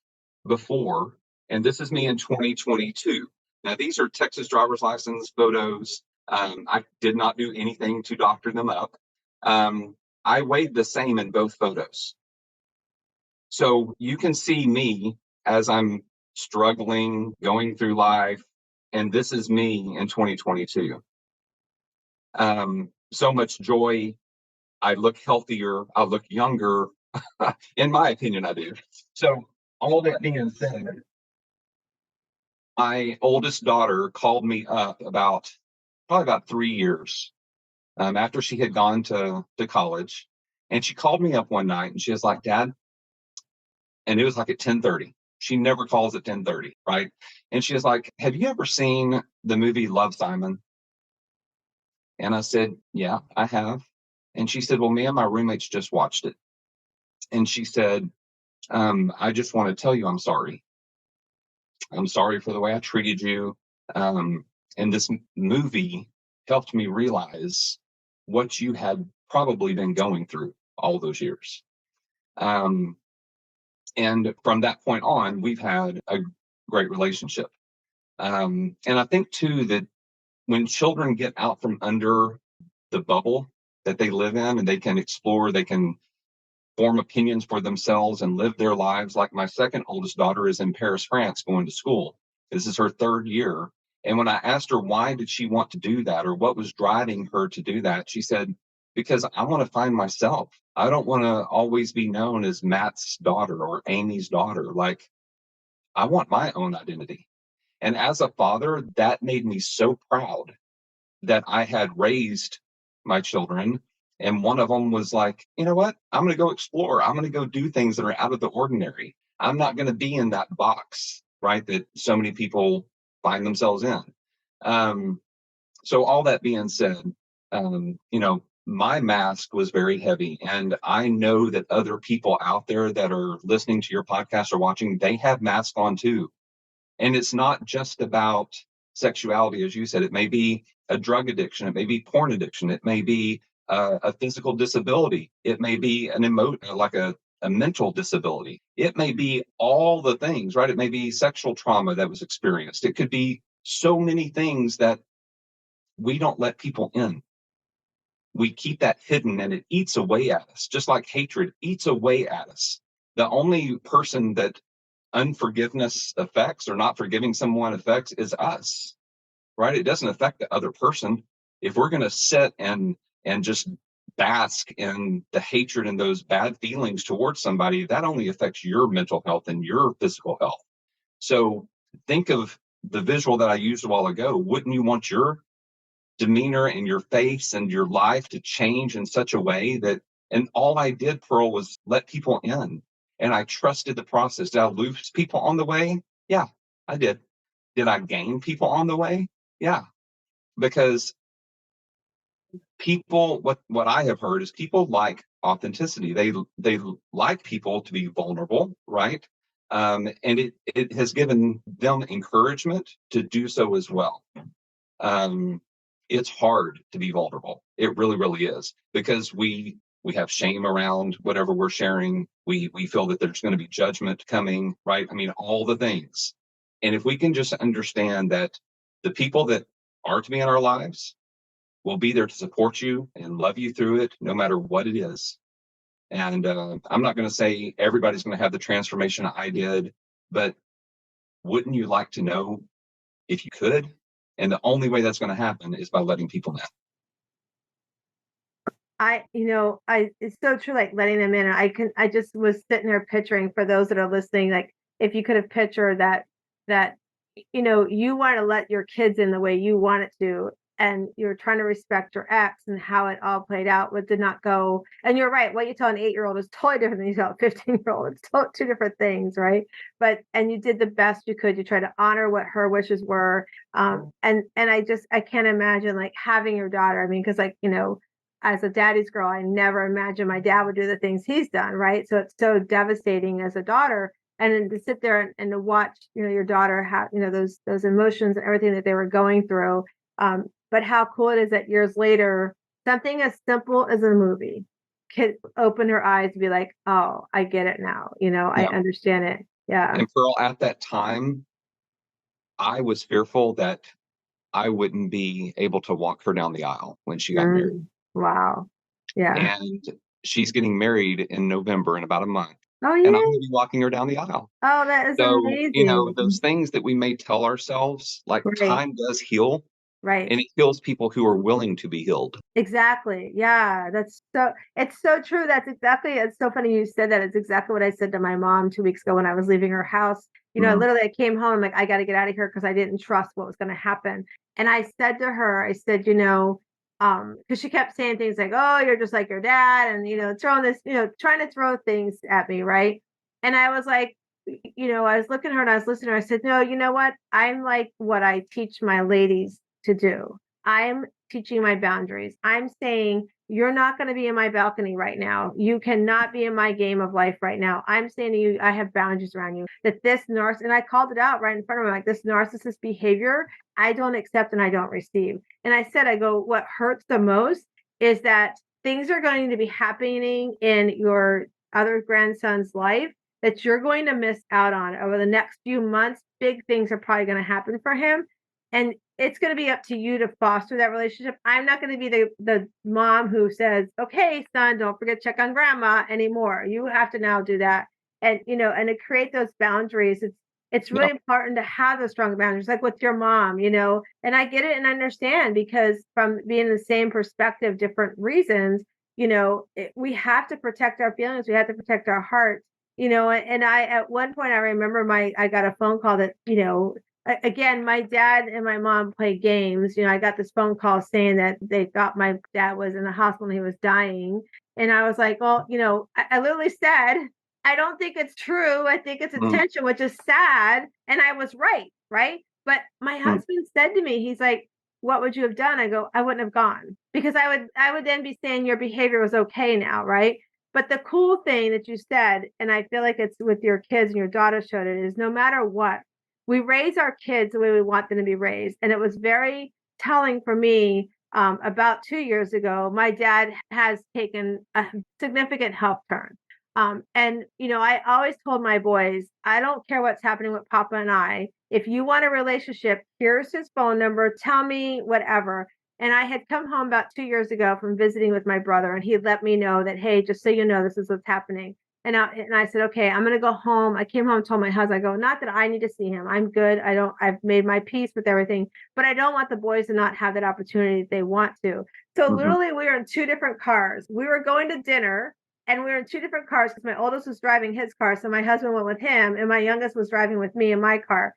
before, and this is me in 2022. Now, these are Texas driver's license photos. I did not do anything to doctor them up. I weighed the same in both photos. So you can see me as I'm struggling, going through life, and this is me in 2022. So much joy. I look healthier. I look younger. In my opinion, I do. So all that being said, my oldest daughter called me up probably about 3 years after she had gone to college. And she called me up one night and she was like, Dad, and it was like at 10:30. She never calls at 10:30, right? And she was like, have you ever seen the movie Love, Simon? And I said, yeah, I have. And she said, well, me and my roommates just watched it. And she said, I just want to tell you I'm sorry. I'm sorry for the way I treated you. And this movie helped me realize what you had probably been going through all those years. And from that point on, we've had a great relationship. And I think too that when children get out from under the bubble that they live in and they can explore, they can form opinions for themselves and live their lives. Like my second oldest daughter is in Paris, France, going to school. This is her 3rd year. And when I asked her why did she want to do that or what was driving her to do that, she said, because I want to find myself. I don't want to always be known as Matt's daughter or Amy's daughter. Like, I want my own identity. And as a father, that made me so proud that I had raised my children. And one of them was like, you know what? I'm going to go explore. I'm going to go do things that are out of the ordinary. I'm not going to be in that box, right? That so many people find themselves in. So all that being said, my mask was very heavy. And I know that other people out there that are listening to your podcast or watching, they have masks on too. And it's not just about sexuality, as you said. It may be a drug addiction. It may be porn addiction. It may be a physical disability. It may be like a mental disability. It may be all the things, right? It may be sexual trauma that was experienced. It could be so many things that we don't let people in. We keep that hidden and it eats away at us, just like hatred eats away at us. The only person that unforgiveness affects or not forgiving someone affects is us, right? It doesn't affect the other person. If we're going to sit and just bask in the hatred and those bad feelings towards somebody, that only affects your mental health and your physical health. So think of the visual that I used a while ago. Wouldn't you want your demeanor and your face and your life to change in such a way that, and all I did, Pearl, was let people in. And I trusted the process. Did I lose people on the way? Yeah, I did. Did I gain people on the way? Yeah, because people, what I have heard is people like authenticity. They like people to be vulnerable, right? And it has given them encouragement to do so as well. It's hard to be vulnerable. It really, really is, because we have shame around whatever we're sharing. We feel that there's going to be judgment coming, right? I mean, all the things. And if we can just understand that the people that are to be in our lives, we'll be there to support you and love you through it, no matter what it is. And I'm not going to say everybody's going to have the transformation I did, but wouldn't you like to know if you could? And the only way that's going to happen is by letting people know. It's so true, like letting them in. I just was sitting there picturing for those that are listening, like if you could have pictured that, you want to let your kids in the way you want it to, and you're trying to respect your ex and how it all played out, what did not go. And you're right, what you tell an 8-year-old is totally different than you tell a 15-year-old. It's two different things, right? And you did the best you could. You tried to honor what her wishes were. And I can't imagine like having your daughter. I mean, because as a daddy's girl, I never imagined my dad would do the things he's done, right? So it's so devastating as a daughter. And then to sit there and to watch, your daughter have, those emotions and everything that they were going through. But how cool it is that years later, something as simple as a movie could open her eyes to be like, oh, I get it now. I understand it. Yeah. And Pearl, at that time, I was fearful that I wouldn't be able to walk her down the aisle when she got married. Wow. Yeah. And she's getting married in November in about a month. Oh, And I'm yeah. going to be walking her down the aisle. Oh, that is So, amazing. those things that we may tell ourselves, like Right. time does heal. Right. And it heals people who are willing to be healed. Exactly. Yeah. It's so true. It's so funny you said that. It's exactly what I said to my mom 2 weeks ago when I was leaving her house. Literally I came home, I'm like, I got to get out of here because I didn't trust what was going to happen. And I said to her, I said, because she kept saying things like, oh, you're just like your dad. And, throwing this, trying to throw things at me. Right. And I was like, I was looking at her and I was listening to her. I said, no, you know what? I'm like what I teach my ladies to do. I'm teaching my boundaries. I'm saying, you're not going to be in my balcony right now. You cannot be in my game of life right now. I'm saying to you, I have boundaries around you. That this and I called it out right in front of him, like this narcissist behavior, I don't accept and I don't receive. And I said, what hurts the most is that things are going to be happening in your other grandson's life that you're going to miss out on over the next few months. Big things are probably going to happen for him. And it's going to be up to you to foster that relationship. I'm not going to be the mom who says, okay, son, don't forget to check on grandma anymore. You have to now do that. And, and to create those boundaries, it's really important to have those strong boundaries, like with your mom, and I get it and understand because from being in the same perspective, different reasons, we have to protect our feelings. We have to protect our hearts, and at one point, I remember I got a phone call that, again, my dad and my mom play games. I got this phone call saying that they thought my dad was in the hospital and he was dying. And I was like, well, I literally said, I don't think it's true. I think it's attention, which is sad. And I was right. Right. But my husband said to me, he's like, what would you have done? I go, I wouldn't have gone because I would then be saying your behavior was okay now. Right. But the cool thing that you said, and I feel like it's with your kids and your daughter showed it, is no matter what, we raise our kids the way we want them to be raised. And it was very telling for me. About 2 years ago, my dad has taken a significant health turn. I always told my boys, I don't care what's happening with Papa and I. If you want a relationship, here's his phone number. Tell me whatever. And I had come home about 2 years ago from visiting with my brother, and he let me know that, hey, just so you know, this is what's happening. And I said, okay, I'm going to go home. I came home and told my husband, I go, not that I need to see him. I'm good. I've made my peace with everything, but I don't want the boys to not have that opportunity if they want to. So literally we were in two different cars. We were going to dinner and we were in two different cars because my oldest was driving his car. So my husband went with him and my youngest was driving with me in my car.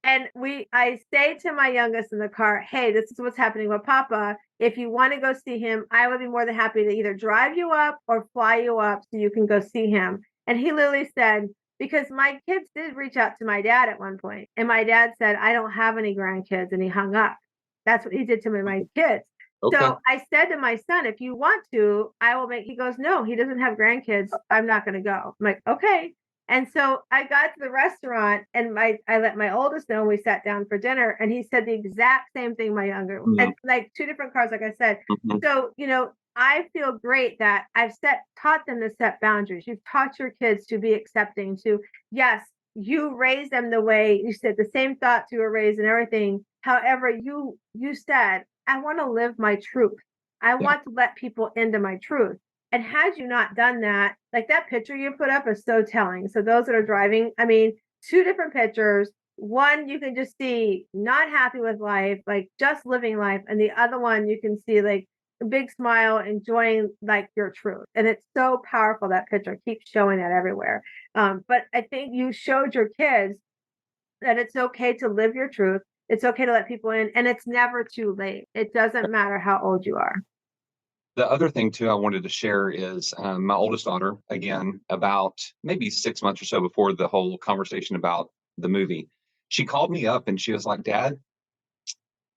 And I say to my youngest in the car, hey, this is what's happening with Papa. If you want to go see him, I would be more than happy to either drive you up or fly you up so you can go see him. And he literally said, because my kids did reach out to my dad at one point, and my dad said, I don't have any grandkids, and he hung up. That's what he did to my kids. Okay. So I said to my son, if you want to, I will he goes, no, he doesn't have grandkids. I'm not going to go. I'm like, okay. And so I got to the restaurant and I let my oldest know, we sat down for dinner, and he said the exact same thing my younger, and like two different cars, like I said. So, I feel great that I've taught them to set boundaries. You've taught your kids to be accepting, to, yes, you raised them the way you said, the same thoughts you were raised and everything. However, you said, I want to live my truth. I Yeah. want to let people into my truth. And had you not done that, like that picture you put up is so telling. So those that are driving, I mean, two different pictures. One, you can just see not happy with life, like just living life. And the other one, you can see like a big smile, enjoying like your truth. And it's so powerful, that picture. Keep showing that everywhere. But I think you showed your kids that it's okay to live your truth. It's okay to let people in, and it's never too late. It doesn't matter how old you are. The other thing too I wanted to share is my oldest daughter, again, about maybe 6 months or so before the whole conversation about the movie, she called me up and she was like, Dad,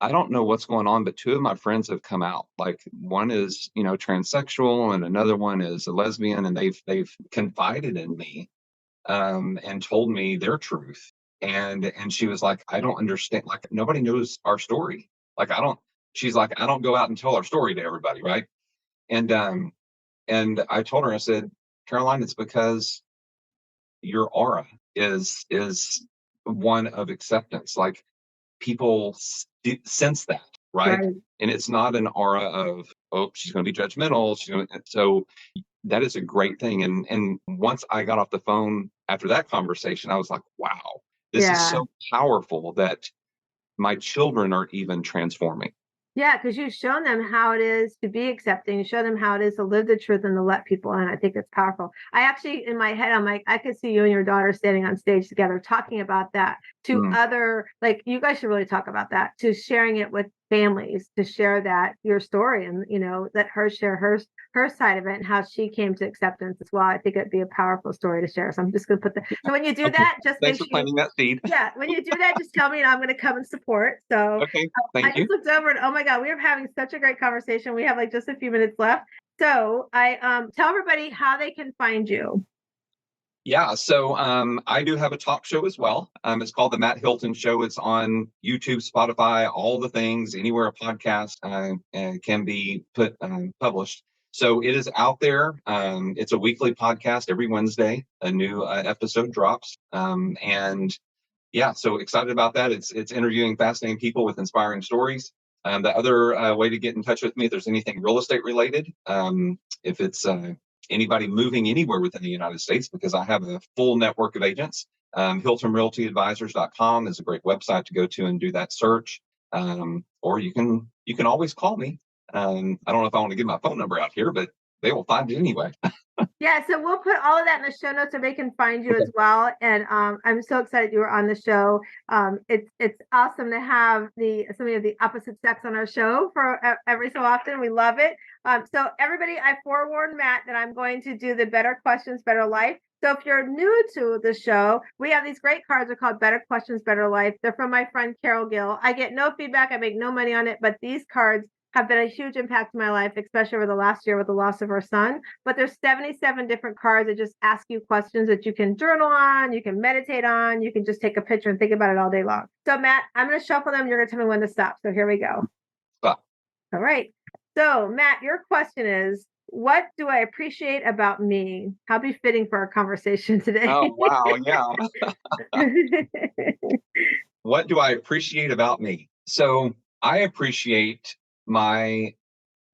I don't know what's going on, but two of my friends have come out. Like one is, transsexual and another one is a lesbian, and they've confided in me and told me their truth. And she was like, I don't understand. Like nobody knows our story. Like I don't. She's like, I don't go out and tell our story to everybody, right? And I told her, I said, Caroline, it's because your aura is one of acceptance. Like people sense that, right? Right. And it's not an aura of, oh, she's going to be judgmental. So that is a great thing. And once I got off the phone after that conversation, I was like, wow, this is Yeah. so powerful that my children are even transforming. Yeah, because you've shown them how it is to be accepting. You show them how it is to live the truth and to let people in. I think it's powerful. I actually, in my head, I'm like, I could see you and your daughter standing on stage together talking about that to Mm. other, like, you guys should really talk about that, to sharing it with families, to share that your story, and let her share her side of it and how she came to acceptance as well. I think it'd be a powerful story to share. So I'm just going to put that. So when you do Okay. that, just Thanks make for sure planting that seed. yeah, when you do that, just tell me and I'm going to come and support. So Okay. I Thank just you. looked over and oh my God, we are having such a great conversation. We have like just a few minutes left. So I tell everybody how they can find you. Yeah, so I do have a talk show as well. It's called the Matt Hilton Show. It's on YouTube, Spotify, all the things, anywhere a podcast can be published. So it is out there. It's a weekly podcast every Wednesday. A new episode drops, and yeah, so excited about that. It's interviewing fascinating people with inspiring stories. The other way to get in touch with me, if there's anything real estate related, if it's anybody moving anywhere within the United States, because I have a full network of agents. HiltonRealtyAdvisors.com is a great website to go to and do that search. Or you can always call me. I don't know if I want to give my phone number out here, but they will find it anyway. Yeah, so we'll put all of that in the show notes so they can find you Okay. as well. And I'm so excited you were on the show. It's awesome to have somebody of the opposite sex on our show for every so often. We love it. So everybody, I forewarned Matt that I'm going to do the Better Questions, Better Life. So if you're new to the show, we have these great cards. They're called Better Questions, Better Life. They're from my friend Carol Gill. I get no feedback. I make no money on it, but these cards have been a huge impact in my life, especially over the last year with the loss of our son. But there's 77 different cards that just ask you questions that you can journal on, you can meditate on, you can just take a picture and think about it all day long. So Matt, I'm going to shuffle them. You're going to tell me when to stop. So here we go. Stop. All right. So Matt, your question is, what do I appreciate about me? How befitting for our conversation today. Oh, wow. Yeah. What do I appreciate about me? So I appreciate my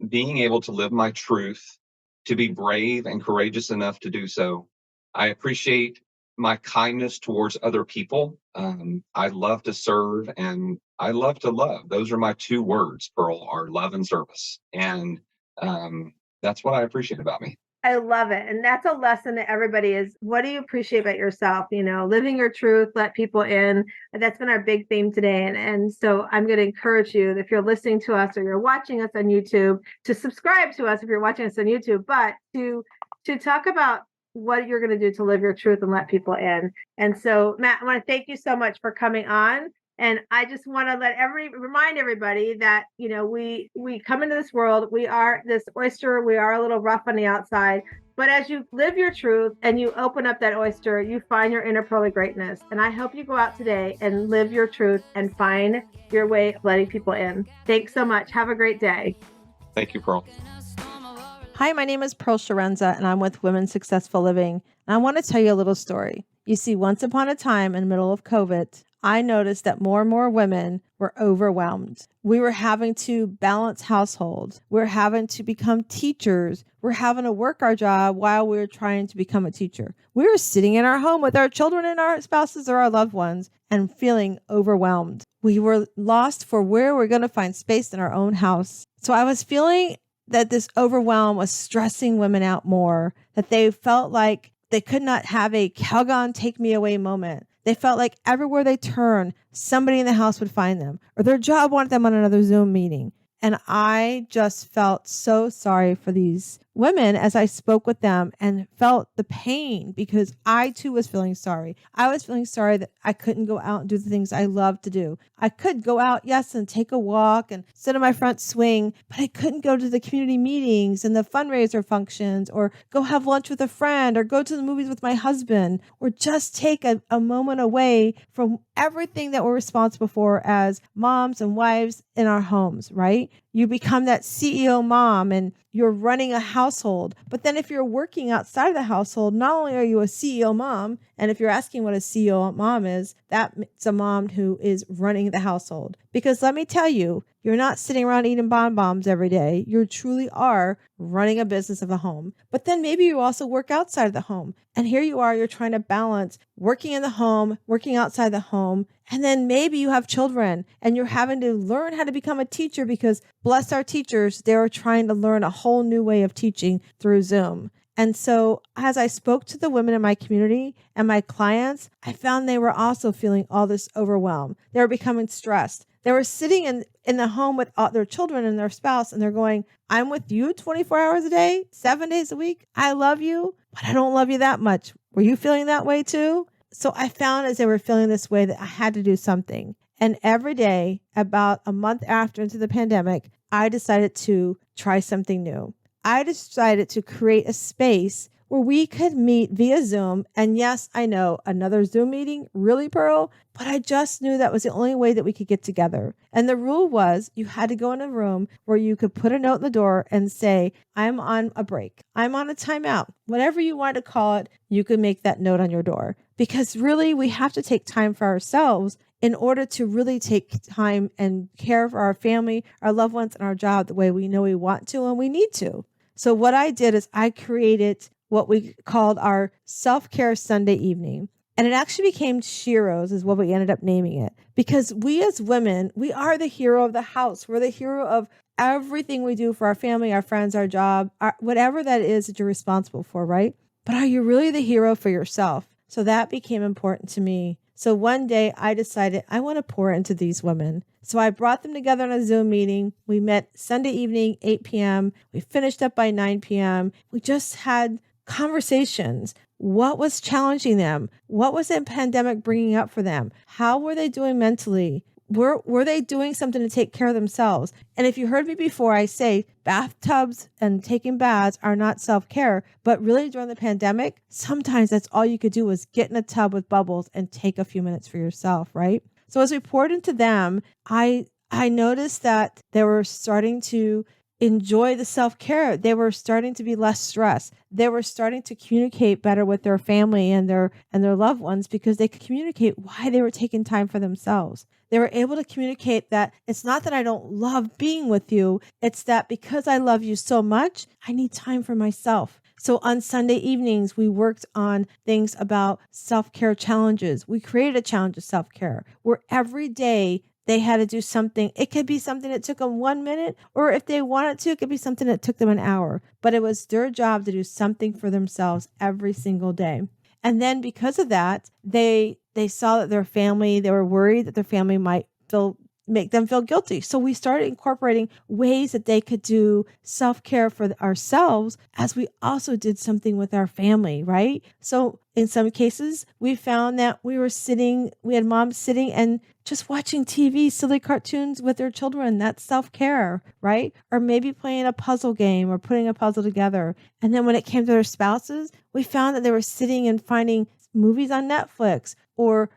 being able to live my truth, to be brave and courageous enough to do so. I appreciate my kindness towards other people. I love to serve and I love to love. Those are my two words, Pearl, are love and service. And that's what I appreciate about me. I love it. And that's a lesson that everybody is. What do you appreciate about yourself? Living your truth, let people in. That's been our big theme today. And so I'm going to encourage you, if you're listening to us or you're watching us on YouTube, to subscribe to us if you're watching us on YouTube, but to talk about what you're going to do to live your truth and let people in. And so, Matt, I want to thank you so much for coming on. And I just want to remind everybody that, we come into this world, we are this oyster, we are a little rough on the outside, but as you live your truth and you open up that oyster, you find your inner pearly greatness. And I hope you go out today and live your truth and find your way of letting people in. Thanks so much. Have a great day. Thank you, Pearl. Hi, my name is Pearl Sharenza, and I'm with Women Successful Living. And I want to tell you a little story. You see, once upon a time in the middle of COVID, I noticed that more and more women were overwhelmed. We were having to balance households. We're having to become teachers. We're having to work our job while we're trying to become a teacher. We were sitting in our home with our children and our spouses or our loved ones and feeling overwhelmed. We were lost for where we're going to find space in our own house. So I was feeling that this overwhelm was stressing women out more, that they felt like they could not have a Calgon take me away moment. They felt like everywhere they turned, somebody in the house would find them, or their job wanted them on another Zoom meeting. And I just felt so sorry for these women as I spoke with them and felt the pain because I too was feeling sorry. I was feeling sorry that I couldn't go out and do the things I love to do. I could go out, yes, and take a walk and sit on my front swing, but I couldn't go to the community meetings and the fundraiser functions or go have lunch with a friend or go to the movies with my husband or just take a moment away from everything that we're responsible for as moms and wives in our homes, right? You become that CEO mom and you're running a household. But then if you're working outside of the household, not only are you a CEO mom, and if you're asking what a CEO mom is, that's a mom who is running the household. Because let me tell you, you're not sitting around eating bonbons every day. You truly are running a business of a home. But then maybe you also work outside of the home. And here you are, you're trying to balance working in the home, working outside the home. And then maybe you have children and you're having to learn how to become a teacher because bless our teachers, they're trying to learn a whole new way of teaching through Zoom. And so as I spoke to the women in my community and my clients, I found they were also feeling all this overwhelm. They were becoming stressed. They were sitting in the home with all their children and their spouse, and they're going, I'm with you 24 hours a day, 7 days a week. I love you, but I don't love you that much. Were you feeling that way too? So I found as they were feeling this way that I had to do something. And every day, about a month after into the pandemic, I decided to try something new. I decided to create a space where we could meet via Zoom. And yes, I know another Zoom meeting, really, Pearl, but I just knew that was the only way that we could get together. And the rule was you had to go in a room where you could put a note in the door and say, I'm on a break. I'm on a timeout. Whatever you want to call it, you could make that note on your door. Because really, we have to take time for ourselves in order to really take time and care for our family, our loved ones, and our job the way we know we want to and we need to. So what I did is I created what we called our self-care Sunday evening. And it actually became Shiro's is what we ended up naming it. Because we as women, we are the hero of the house. We're the hero of everything we do for our family, our friends, our job, whatever that is that you're responsible for, right? But are you really the hero for yourself? So that became important to me. So one day I decided I want to pour into these women. So I brought them together on a Zoom meeting. We met Sunday evening, 8 p.m. We finished up by 9 p.m. We just had conversations. What was challenging them? What was the pandemic bringing up for them? How were they doing mentally? Were they doing something to take care of themselves? And if you heard me before, I say bathtubs and taking baths are not self-care, but really during the pandemic, sometimes that's all you could do was get in a tub with bubbles and take a few minutes for yourself, right? So as we poured into them, I noticed that they were starting to enjoy the self-care. They were starting to be less stressed. They were starting to communicate better with their family and their loved ones because they could communicate why they were taking time for themselves. They were able to communicate that it's not that I don't love being with you. It's that because I love you so much, I need time for myself. So on Sunday evenings, we worked on things about self-care challenges. We created a challenge of self-care where every day they had to do something. It could be something that took them 1 minute, or if they wanted to, it could be something that took them an hour. But it was their job to do something for themselves every single day. And then because of that, they saw that their family, they were worried that their family might make them feel guilty. So we started incorporating ways that they could do self-care for ourselves as we also did something with our family, right? So in some cases, we found that we had moms sitting and just watching TV, silly cartoons with their children. That's self-care, right? Or maybe playing a puzzle game or putting a puzzle together. And then when it came to their spouses, we found that they were sitting and finding movies on Netflix or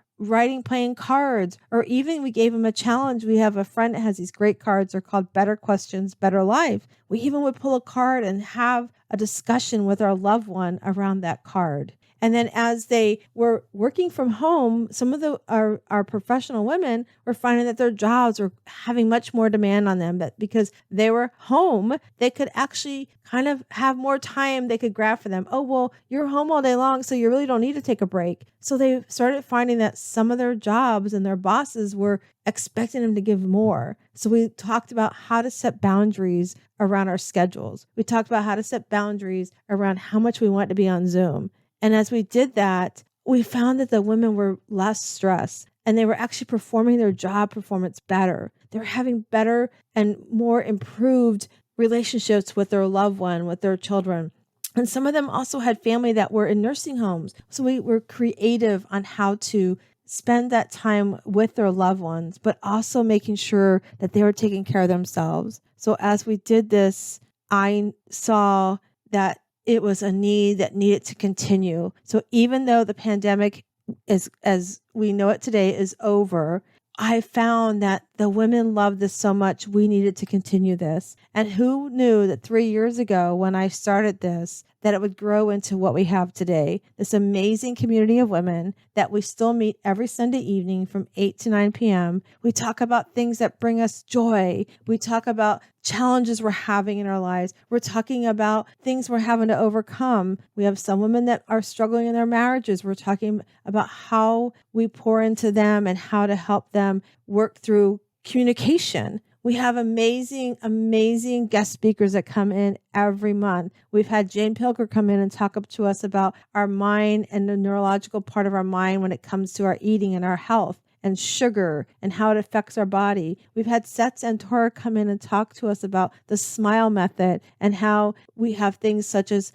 playing cards, or even we gave them a challenge. We have a friend that has these great cards. They're called Better Questions, Better Life. We even would pull a card and have a discussion with our loved one around that card. And then as they were working from home, some of our professional women were finding that their jobs were having much more demand on them, but because they were home, they could actually kind of have more time they could grab for them. Oh, well, you're home all day long, so you really don't need to take a break. So they started finding that some of their jobs and their bosses were expecting them to give more. So we talked about how to set boundaries around our schedules. We talked about how to set boundaries around how much we want to be on Zoom. And as we did that, we found that the women were less stressed and they were actually performing their job performance better. They were having better and more improved relationships with their loved one, with their children. And some of them also had family that were in nursing homes. So we were creative on how to spend that time with their loved ones, but also making sure that they were taking care of themselves. So as we did this, I saw that it was a need that needed to continue. So even though the pandemic is, as we know it today, is over, I found that the women loved this so much, we needed to continue this. And who knew that 3 years ago when I started this, that it would grow into what we have today, this amazing community of women that we still meet every Sunday evening from 8 to 9 p.m. We talk about things that bring us joy. We talk about challenges we're having in our lives. We're talking about things we're having to overcome. We have some women that are struggling in their marriages. We're talking about how we pour into them and how to help them work through communication. We have amazing, amazing guest speakers that come in every month. We've had Jane Pilger come in and talk up to us about our mind and the neurological part of our mind when it comes to our eating and our health and sugar and how it affects our body. We've had Seth Santora come in and talk to us about the smile method and how we have things such as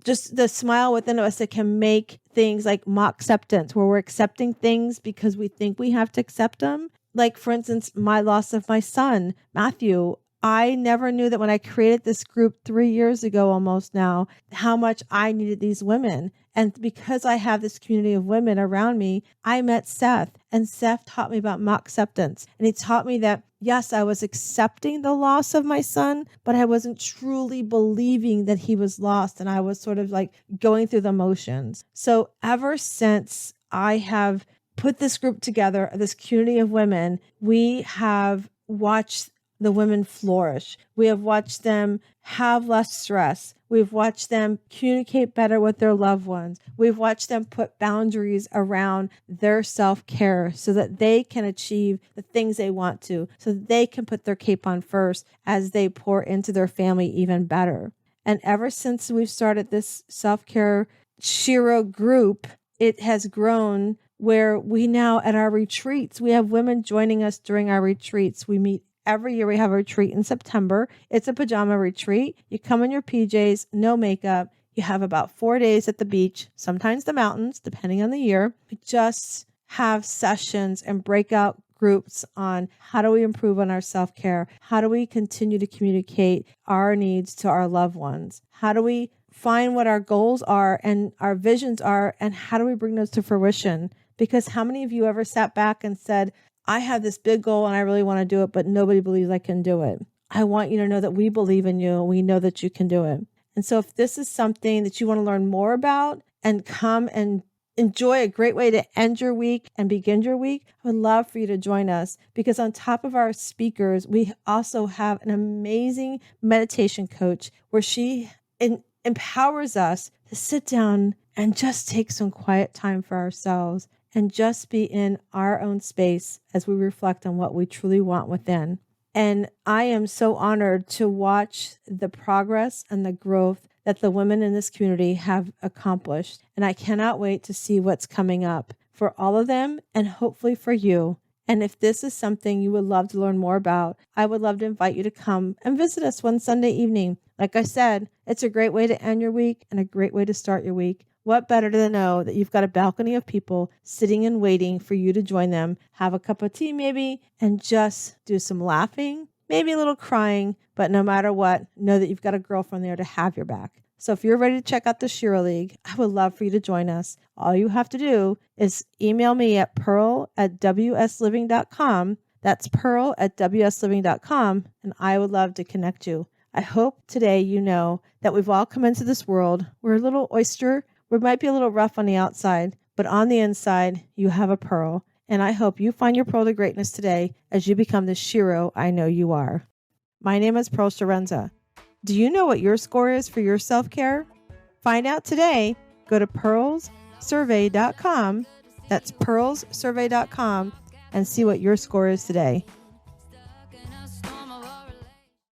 just the smile within us that can make things like mock acceptance, where we're accepting things because we think we have to accept them. Like, for instance, my loss of my son, Matthew. I never knew that when I created this group 3 years ago, almost now, how much I needed these women. And because I have this community of women around me, I met Seth, and Seth taught me about mock acceptance. And he taught me that, yes, I was accepting the loss of my son, but I wasn't truly believing that he was lost. And I was sort of like going through the motions. So ever since I have put this group together, this community of women, we have watched the women flourish. We have watched them have less stress. We've watched them communicate better with their loved ones. We've watched them put boundaries around their self-care so that they can achieve the things they want to, so that they can put their cape on first as they pour into their family even better. And ever since we've started this self-care Shiro group, it has grown where we now at our retreats, we have women joining us during our retreats. We meet every year. We have a retreat in September. It's a pajama retreat. You come in your PJs, no makeup. You have about 4 days at the beach, sometimes the mountains, depending on the year. We just have sessions and breakout groups on how do we improve on our self-care? How do we continue to communicate our needs to our loved ones? How do we find what our goals are and our visions are, and how do we bring those to fruition? Because how many of you ever sat back and said, I have this big goal and I really want to do it, but nobody believes I can do it. I want you to know that we believe in you and we know that you can do it. And so if this is something that you want to learn more about and come and enjoy a great way to end your week and begin your week, I would love for you to join us, because on top of our speakers, we also have an amazing meditation coach where she empowers us to sit down and just take some quiet time for ourselves and just be in our own space as we reflect on what we truly want within. And I am so honored to watch the progress and the growth that the women in this community have accomplished. And I cannot wait to see what's coming up for all of them and hopefully for you. And if this is something you would love to learn more about, I would love to invite you to come and visit us one Sunday evening. Like I said, it's a great way to end your week and a great way to start your week. What better to know that you've got a balcony of people sitting and waiting for you to join them, have a cup of tea maybe, and just do some laughing, maybe a little crying, but no matter what, know that you've got a girlfriend there to have your back. So if you're ready to check out the Shiro League, I would love for you to join us. All you have to do is email me at pearl@wsliving.com. That's pearl@wsliving.com, and I would love to connect you. I hope today you know that we've all come into this world. We're a little oyster. We might be a little rough on the outside, but on the inside, you have a pearl. And I hope you find your pearl to greatness today as you become the shiro I know you are. My name is Pearl Sharenza. Do you know what your score is for your self-care? Find out today. Go to pearlssurvey.com. That's pearlssurvey.com and see what your score is today.